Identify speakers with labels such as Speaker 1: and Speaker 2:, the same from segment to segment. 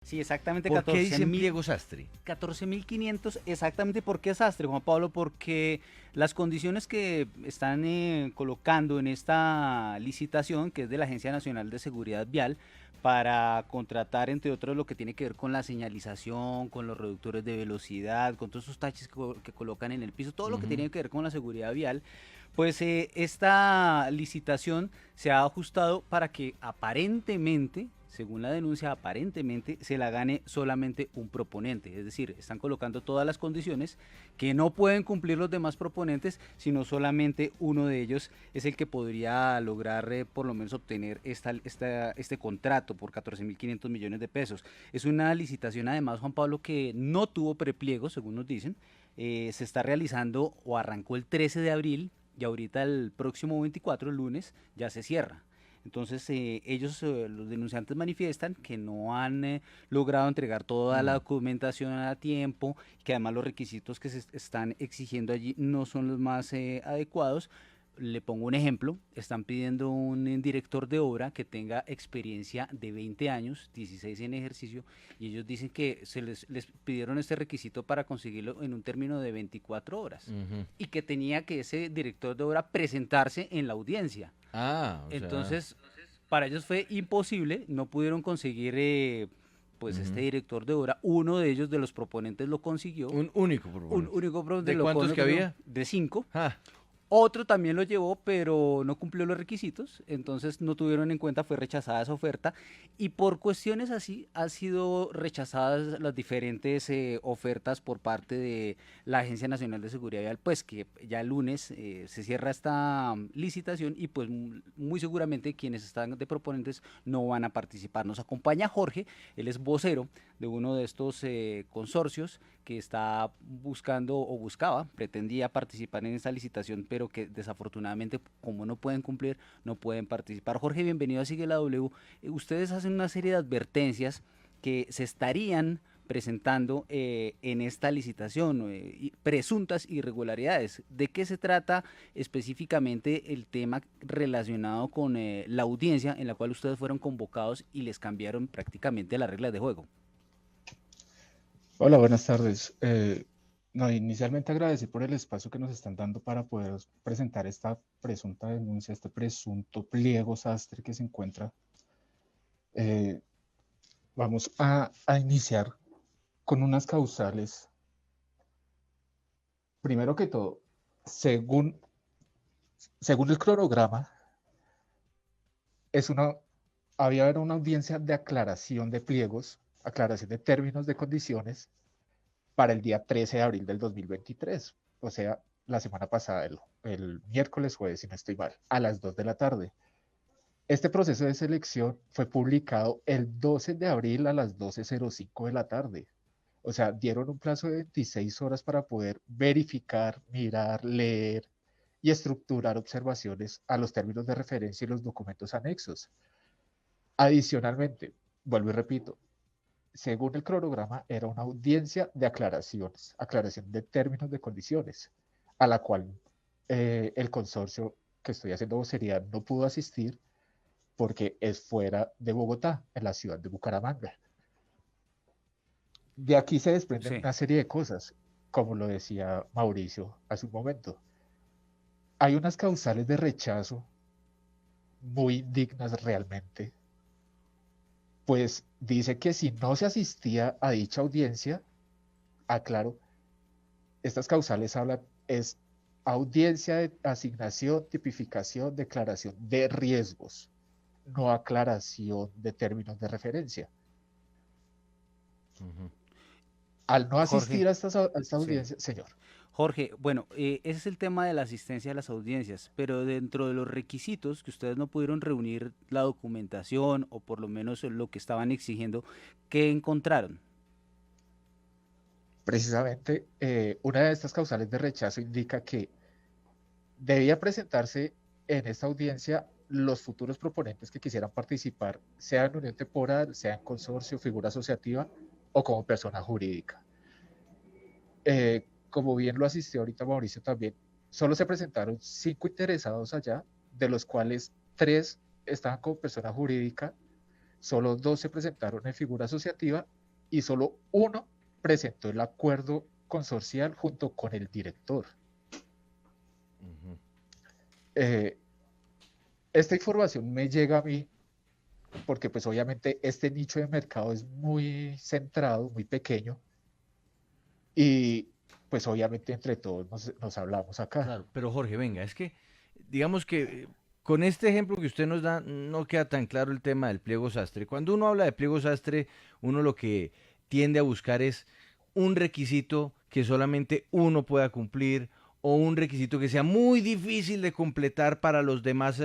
Speaker 1: Sí, exactamente
Speaker 2: ¿Por qué
Speaker 1: 14
Speaker 2: dicen
Speaker 1: mil.
Speaker 2: pliego sastre?
Speaker 1: 14.500, exactamente. ¿Por qué sastre, Juan Pablo? Porque las condiciones que están colocando en esta licitación, que es de la Agencia Nacional de Seguridad Vial, para contratar, entre otros, lo que tiene que ver con la señalización, con los reductores de velocidad, con todos esos taches que colocan en el piso, todo lo que
Speaker 2: Ujú.
Speaker 1: tiene que ver con la seguridad vial, pues esta licitación se ha ajustado para que aparentemente, según la denuncia, aparentemente se la gane solamente un proponente. Es decir, están colocando todas las condiciones que no pueden cumplir los demás proponentes, sino solamente uno de ellos es el que podría lograr por lo menos obtener este contrato por 14.500 millones de pesos. Es una licitación además, Juan Pablo, que no tuvo prepliego, según nos dicen. Se está realizando o arrancó el 13 de abril y ahorita el próximo 24, el lunes, ya se cierra. Entonces ellos, los denunciantes manifiestan que no han logrado entregar toda la
Speaker 2: Mm.
Speaker 1: documentación a tiempo, que además los requisitos que se están exigiendo allí no son los más adecuados. Le pongo un ejemplo, están pidiendo un director de obra que tenga experiencia de 20 años, 16 en ejercicio, y ellos dicen que les pidieron este requisito para conseguirlo en un término de 24 horas,
Speaker 2: Ujú.
Speaker 1: y que tenía que ese director de obra presentarse en la audiencia.
Speaker 2: Ah, o sea,
Speaker 1: Entonces, para ellos fue imposible, no pudieron conseguir pues este
Speaker 2: ujú.
Speaker 1: director de obra. Uno de ellos, de los proponentes, lo consiguió.
Speaker 2: Un único
Speaker 1: Un
Speaker 2: proponente.
Speaker 1: único proponente
Speaker 2: ¿De
Speaker 1: lo
Speaker 2: cuántos que
Speaker 1: consiguió
Speaker 2: había?
Speaker 1: de 5.
Speaker 2: Ah,
Speaker 1: Otro también lo llevó, pero no cumplió los requisitos, entonces no tuvieron en cuenta, fue rechazada esa oferta. Y por cuestiones así, han sido rechazadas las diferentes ofertas por parte de la Agencia Nacional de Seguridad Vial, pues que ya el lunes se cierra esta licitación y pues muy seguramente quienes están de proponentes no van a participar. Nos acompaña Jorge, él es vocero de uno de estos consorcios que está buscando o buscaba, pretendía participar en esta licitación, pero que desafortunadamente, como no pueden cumplir, no pueden participar. Jorge, bienvenido a Sigue la W. Ustedes hacen una serie de advertencias que se estarían presentando en esta licitación, presuntas irregularidades. ¿De qué se trata específicamente el tema relacionado con la audiencia en la cual ustedes fueron convocados y les cambiaron prácticamente las reglas de juego?
Speaker 3: Hola, buenas tardes. No, inicialmente agradecer por el espacio que nos están dando para poder presentar esta presunta denuncia, este presunto pliego sastre que se encuentra. Eh, Vamos a iniciar con unas causales. Primero que todo, según, según el cronograma, es una, había una audiencia de aclaración de pliegos, aclaración de términos de condiciones para el día 13 de abril del 2023, o sea, la semana pasada, el miércoles jueves, si no estoy mal, a las 2 de la tarde. Este proceso de selección fue publicado el 12 de abril a las 12:05 de la tarde. O sea, dieron un plazo de 26 horas para poder verificar, mirar, leer y estructurar observaciones a los términos de referencia y los documentos anexos. Adicionalmente, vuelvo y repito, según el cronograma, era una audiencia de aclaraciones, aclaración de términos de condiciones, a la cual el consorcio que estoy haciendo vocería no pudo asistir porque es fuera de Bogotá, en la ciudad de Bucaramanga. De aquí se desprenden
Speaker 1: Sí.
Speaker 3: una serie de cosas, como lo decía Mauricio hace un momento. Hay unas causales de rechazo muy dignas realmente, pues dice que si no se asistía a dicha audiencia, aclaro, estas causales hablan, es audiencia de asignación, tipificación, declaración de riesgos, no aclaración de términos de referencia.
Speaker 2: ujú.
Speaker 3: Al no
Speaker 1: Jorge,
Speaker 3: asistir a esta
Speaker 1: sí.
Speaker 3: audiencia, señor,
Speaker 1: Jorge, bueno, ese es el tema de la asistencia a las audiencias, pero dentro de los requisitos que ustedes no pudieron reunir la documentación o por lo menos lo que estaban exigiendo, ¿qué encontraron?
Speaker 3: precisamente una de estas causales de rechazo indica que debía presentarse en esta audiencia los futuros proponentes que quisieran participar, sea en unión temporal, sea en consorcio, figura asociativa o como persona jurídica. Como bien lo asistió ahorita Mauricio también, solo se presentaron 5 interesados allá, de los cuales 3 estaban como persona jurídica solo 2 se presentaron en figura asociativa y solo 1 presentó el acuerdo consorcial junto con el director. Uh-huh. Esta información me llega a mí porque pues obviamente este nicho de mercado es muy centrado, muy pequeño, y pues obviamente entre todos nos hablamos acá.
Speaker 2: Claro, pero Jorge, venga, es que digamos que con este ejemplo que usted nos da no queda tan claro el tema del pliego sastre. Cuando uno habla de pliego sastre, uno lo que tiende a buscar es un requisito que solamente uno pueda cumplir o un requisito que sea muy difícil de completar para los demás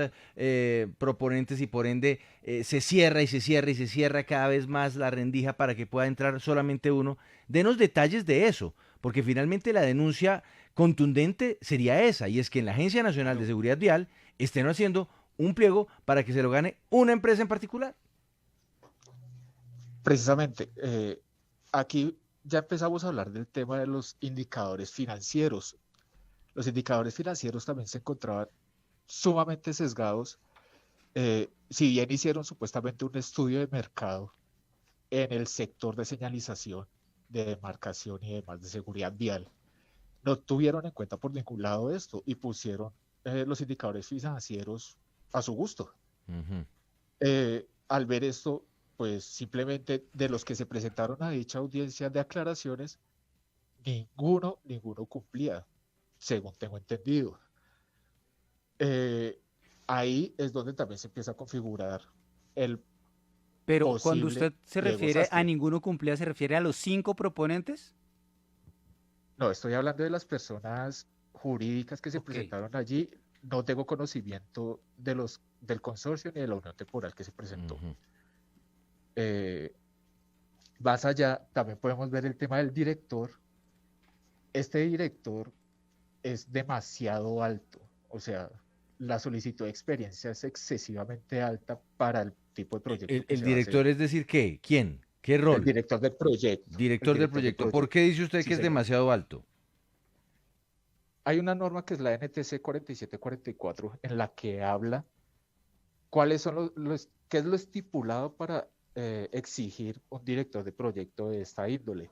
Speaker 2: proponentes y por ende se cierra y se cierra y se cierra cada vez más la rendija para que pueda entrar solamente uno. Denos detalles de eso, porque finalmente la denuncia contundente sería esa, y es que en la Agencia Nacional de Seguridad Vial estén haciendo un pliego para que se lo gane una empresa en particular.
Speaker 3: Precisamente, aquí ya empezamos a hablar del tema de los indicadores financieros. Los indicadores financieros también se encontraban sumamente sesgados. Si bien hicieron supuestamente un estudio de mercado en el sector de señalización, de demarcación y demás de seguridad vial, no tuvieron en cuenta por ningún lado esto y pusieron los indicadores financieros a su gusto. Uh-huh. Al ver esto, pues simplemente de los que se presentaron a dicha audiencia de aclaraciones, ninguno cumplía, según tengo entendido. Ahí es donde también se empieza a configurar el
Speaker 1: Pero cuando usted se refiere a ninguno cumplía, ¿se refiere a los 5 proponentes?
Speaker 3: No, estoy hablando de las personas jurídicas que se presentaron allí. No tengo conocimiento del consorcio ni de la unión temporal que se presentó. Uh-huh. Más allá, también podemos ver el tema del director. Este director es demasiado alto, o sea, la solicitud de experiencia es excesivamente alta para el tipo de proyecto.
Speaker 2: ¿El director es decir qué? ¿Quién? ¿Qué rol?
Speaker 3: El director del proyecto.
Speaker 2: Director del proyecto. ¿Por qué dice usted que es demasiado alto?
Speaker 3: Hay una norma que es la NTC 4744 en la que habla cuáles son qué es lo estipulado para exigir un director de proyecto de esta índole.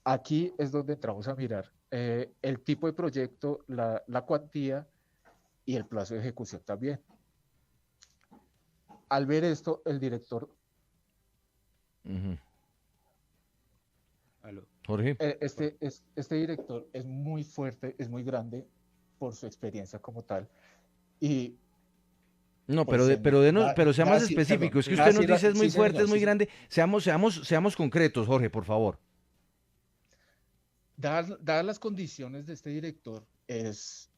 Speaker 3: Aquí es donde entramos a mirar el tipo de proyecto, la cuantía y el plazo de ejecución también. Al ver esto, el director...
Speaker 2: Uh-huh. Jorge.
Speaker 3: Este director es muy fuerte, es muy grande por su experiencia como tal. Y
Speaker 2: no, pero sea más específico. Es que usted nos dice es muy fuerte, es muy grande. Seamos concretos, Jorge, por favor.
Speaker 3: Dadas las condiciones de este director, es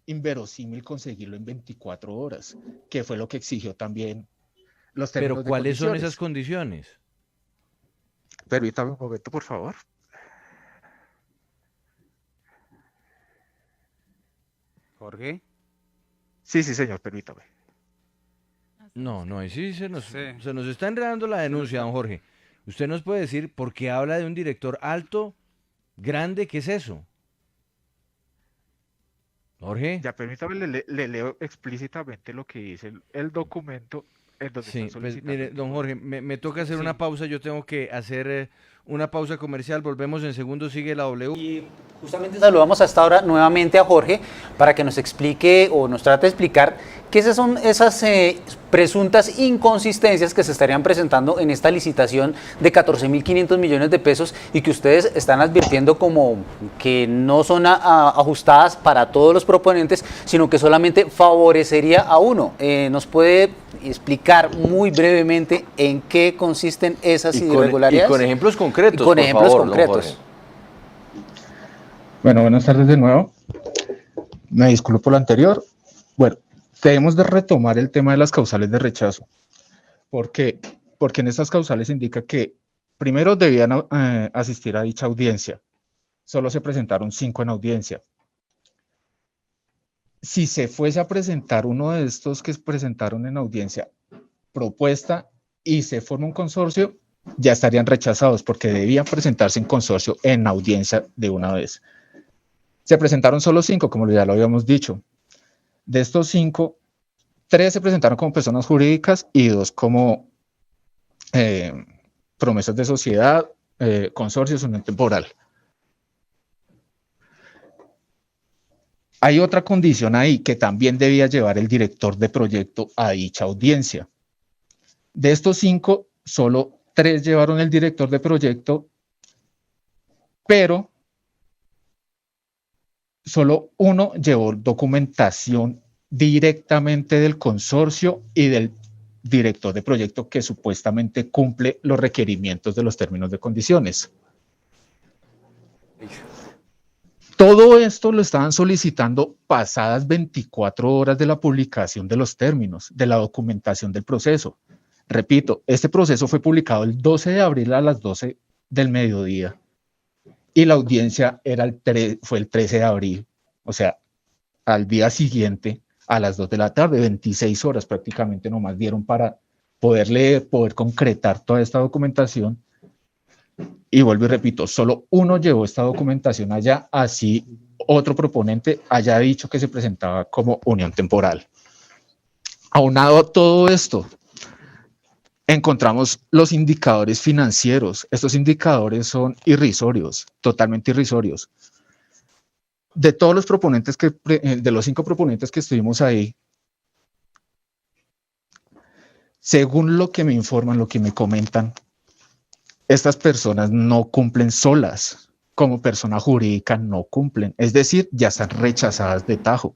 Speaker 3: inverosímil conseguirlo en 24 horas, que fue lo que exigió también los términos de condiciones.
Speaker 2: Pero ¿cuáles son esas condiciones?
Speaker 3: Permítame un momento, por favor.
Speaker 1: Jorge.
Speaker 3: Sí, señor, permítame.
Speaker 2: No, sí se nos está enredando la denuncia, don Jorge. ¿Usted nos puede decir por qué habla de un director alto, grande? ¿Qué es eso? Jorge.
Speaker 3: Ya, permítame, le leo explícitamente lo que dice el documento en donde
Speaker 2: sí, pues mire, don Jorge, me toca hacer una pausa, yo tengo que hacer una pausa comercial, volvemos en segundos, sigue la W.
Speaker 1: Y justamente saludamos hasta ahora nuevamente a Jorge para que nos explique o nos trate de explicar qué son esas presuntas inconsistencias que se estarían presentando en esta licitación de 14.500 millones de pesos y que ustedes están advirtiendo como que no son ajustadas para todos los proponentes, sino que solamente favorecería a uno. ¿Nos puede explicar muy brevemente en qué consisten esas irregularidades?
Speaker 2: Y con ejemplos concretos,
Speaker 1: con ejemplos concretos.
Speaker 3: Bueno, buenas tardes de nuevo. Me disculpo por lo anterior. Bueno, debemos de retomar el tema de las causales de rechazo. ¿Por qué? Porque en estas causales indica que primero debían asistir a dicha audiencia. Solo se presentaron 5 en audiencia. Si se fuese a presentar uno de estos que se presentaron en audiencia propuesta y se forma un consorcio, ya estarían rechazados porque debían presentarse en consorcio en audiencia de una vez. Se presentaron solo 5, como ya lo habíamos dicho. De estos 5, 3 se presentaron como personas jurídicas y 2 como promesas de sociedad, consorcios, unión temporal. Hay otra condición ahí que también debía llevar el director de proyecto a dicha audiencia. De estos 5, solo 3 llevaron el director de proyecto, pero solo 1 llevó documentación directamente del consorcio y del director de proyecto que supuestamente cumple los requerimientos de los términos de condiciones. Todo esto lo estaban solicitando pasadas 24 horas de la publicación de los términos, de la documentación del proceso. Repito, este proceso fue publicado el 12 de abril a las 12 del mediodía y la audiencia fue el 13 de abril, o sea, al día siguiente a las 2 de la tarde, 26 horas prácticamente nomás dieron para poder leer, poder concretar toda esta documentación. Y vuelvo y repito, solo 1 llevó esta documentación allá, así otro proponente haya dicho que se presentaba como unión temporal. Aunado a todo esto, encontramos los indicadores financieros. Estos indicadores son irrisorios, totalmente irrisorios. De todos los proponentes de los 5 proponentes que estuvimos ahí, según lo que me informan, lo que me comentan, estas personas no cumplen solas, como persona jurídica no cumplen, es decir, ya están rechazadas de tajo,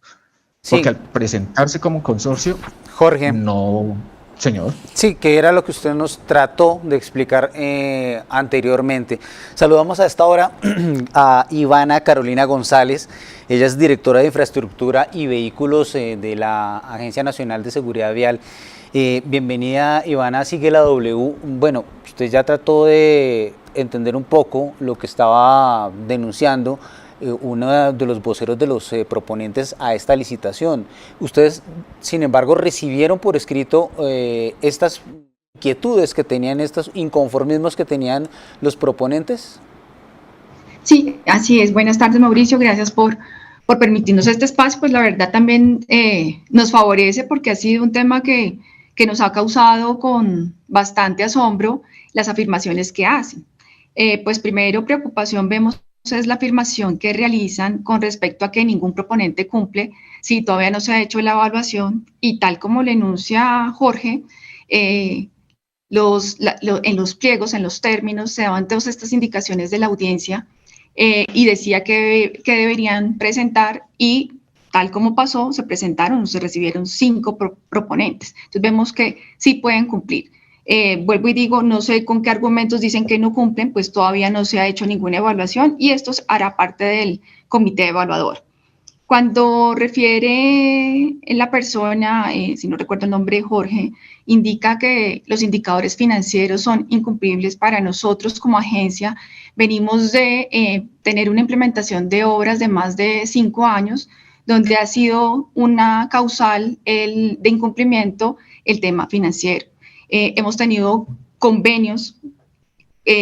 Speaker 1: Sí,
Speaker 3: porque al presentarse como consorcio,
Speaker 1: Jorge.
Speaker 3: no, señor.
Speaker 1: Sí, que era lo que usted nos trató de explicar anteriormente. Saludamos a esta hora a Ivana Carolina González. Ella es directora de Infraestructura y Vehículos de la Agencia Nacional de Seguridad Vial. Bienvenida, Ivana, sigue la W. Bueno, usted ya trató de entender un poco lo que estaba denunciando uno de los voceros de los proponentes a esta licitación. Ustedes, sin embargo, recibieron por escrito estas inquietudes que tenían, estos inconformismos que tenían los proponentes.
Speaker 4: Sí, así es. Buenas tardes, Mauricio. Gracias por permitirnos este espacio. Pues la verdad también nos favorece porque ha sido un tema que nos ha causado con bastante asombro las afirmaciones que hacen. Pues primero, preocupación vemos es la afirmación que realizan con respecto a que ningún proponente cumple si todavía no se ha hecho la evaluación y tal como le enuncia Jorge, en los pliegos, en los términos, se daban todas estas indicaciones de la audiencia y decía que deberían presentar y tal como pasó, se presentaron, se recibieron 5 proponentes. Entonces vemos que sí pueden cumplir. Vuelvo y digo, no sé con qué argumentos dicen que no cumplen, pues todavía no se ha hecho ninguna evaluación y esto hará parte del comité evaluador. Cuando refiere la persona, si no recuerdo el nombre, Jorge, indica que los indicadores financieros son incumplibles para nosotros como agencia. Venimos de tener una implementación de obras de más de 5 años, donde ha sido una causal de incumplimiento el tema financiero. Hemos tenido convenios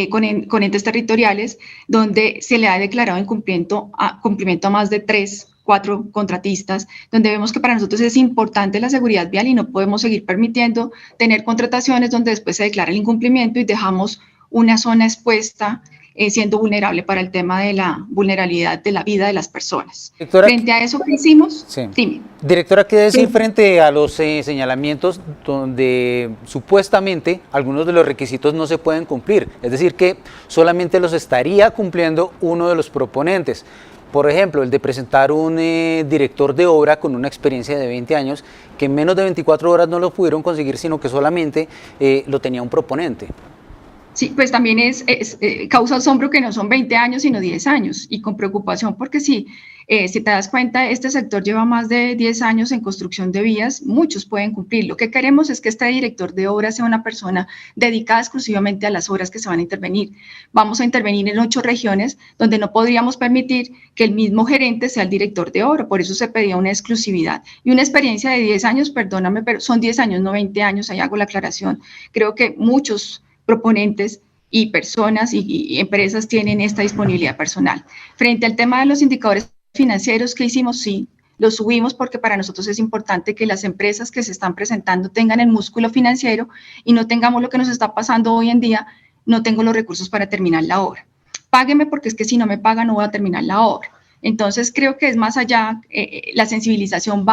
Speaker 4: con entes territoriales donde se le ha declarado cumplimiento a más de 3, 4 contratistas, donde vemos que para nosotros es importante la seguridad vial y no podemos seguir permitiendo tener contrataciones donde después se declara el incumplimiento y dejamos una zona expuesta siendo vulnerable para el tema de la vulnerabilidad de la vida de las personas.
Speaker 1: Directora,
Speaker 4: frente a eso que hicimos,
Speaker 1: sí.
Speaker 4: Dime.
Speaker 1: Directora, ¿qué decir
Speaker 4: Sí.
Speaker 1: frente a los señalamientos donde supuestamente algunos de los requisitos no se pueden cumplir? Es decir, que solamente los estaría cumpliendo uno de los proponentes. Por ejemplo, el de presentar un director de obra con una experiencia de 20 años, que en menos de 24 horas no lo pudieron conseguir, sino que solamente lo tenía un proponente.
Speaker 4: Sí, pues también causa asombro que no son 20 años, sino 10 años, y con preocupación porque si te das cuenta, este sector lleva más de 10 años en construcción de vías, muchos pueden cumplir. Lo que queremos es que este director de obra sea una persona dedicada exclusivamente a las obras que se van a intervenir. Vamos a intervenir en 8 regiones donde no podríamos permitir que el mismo gerente sea el director de obra, por eso se pedía una exclusividad. Y una experiencia de 10 años, perdóname, pero son 10 años, no 20 años, ahí hago la aclaración. Creo que muchos proponentes y personas y empresas tienen esta disponibilidad personal. Frente al tema de los indicadores financieros que hicimos, sí, lo subimos porque para nosotros es importante que las empresas que se están presentando tengan el músculo financiero y no tengamos lo que nos está pasando hoy en día, no tengo los recursos para terminar la obra. Págueme porque es que si no me paga no voy a terminar la obra. Entonces creo que es más allá, la sensibilización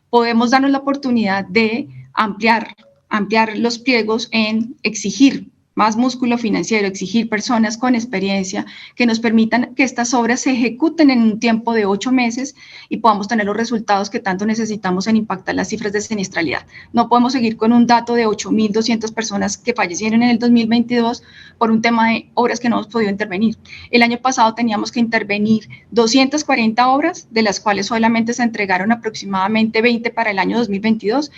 Speaker 4: podemos darnos la oportunidad de ampliar los pliegos en exigir más músculo financiero, exigir personas con experiencia que nos permitan que estas obras se ejecuten en un tiempo de 8 meses y podamos tener los resultados que tanto necesitamos en impactar las cifras de siniestralidad. No podemos seguir con un dato de 8.200 personas que fallecieron en el 2022 por un tema de obras que no hemos podido intervenir. El año pasado teníamos que intervenir 240 obras, de las cuales solamente se entregaron aproximadamente 20 para el año 2022.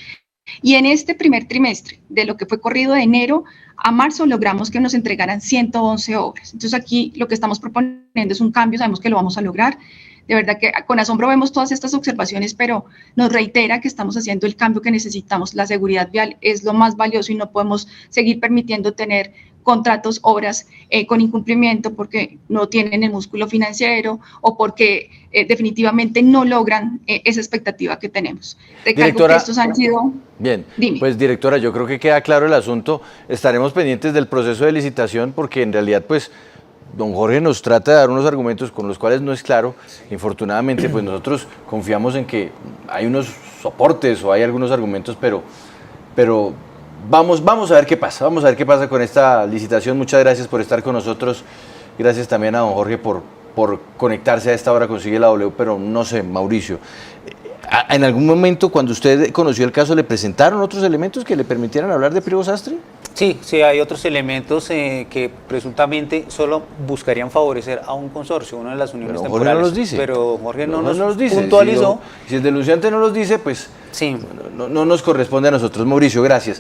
Speaker 4: Y en este primer trimestre, de lo que fue corrido de enero a marzo, logramos que nos entregaran 111 obras. Entonces aquí lo que estamos proponiendo es un cambio, sabemos que lo vamos a lograr. De verdad que con asombro vemos todas estas observaciones, pero nos reitera que estamos haciendo el cambio que necesitamos. La seguridad vial es lo más valioso y no podemos seguir permitiendo tener contratos, obras con incumplimiento porque no tienen el músculo financiero o porque definitivamente no logran esa expectativa que tenemos. Recalco
Speaker 2: Directora,
Speaker 4: que estos han sido...
Speaker 2: Bien,
Speaker 4: Dime.
Speaker 2: pues directora, yo creo que queda claro el asunto. Estaremos pendientes del proceso de licitación porque en realidad pues don Jorge nos trata de dar unos argumentos con los cuales no es claro. Infortunadamente pues nosotros confiamos en que hay unos soportes o hay algunos argumentos, pero vamos a ver qué pasa, vamos a ver qué pasa con esta licitación. Muchas gracias por estar con nosotros. Gracias también a don Jorge por conectarse a esta hora con Sigue la W, pero no sé, Mauricio, ¿en algún momento cuando usted conoció el caso le presentaron otros elementos que le permitieran hablar de pliego sastre?
Speaker 1: Sí, sí, hay otros elementos que presuntamente solo buscarían favorecer a un consorcio, una de las uniones
Speaker 2: Pero Jorge
Speaker 1: temporales.
Speaker 2: no los dice.
Speaker 1: Pero Jorge no
Speaker 2: Jorge
Speaker 1: nos
Speaker 2: dice.
Speaker 1: puntualizó.
Speaker 2: Si el denunciante no los dice, pues
Speaker 1: Sí.
Speaker 2: no nos corresponde a nosotros. Mauricio, gracias.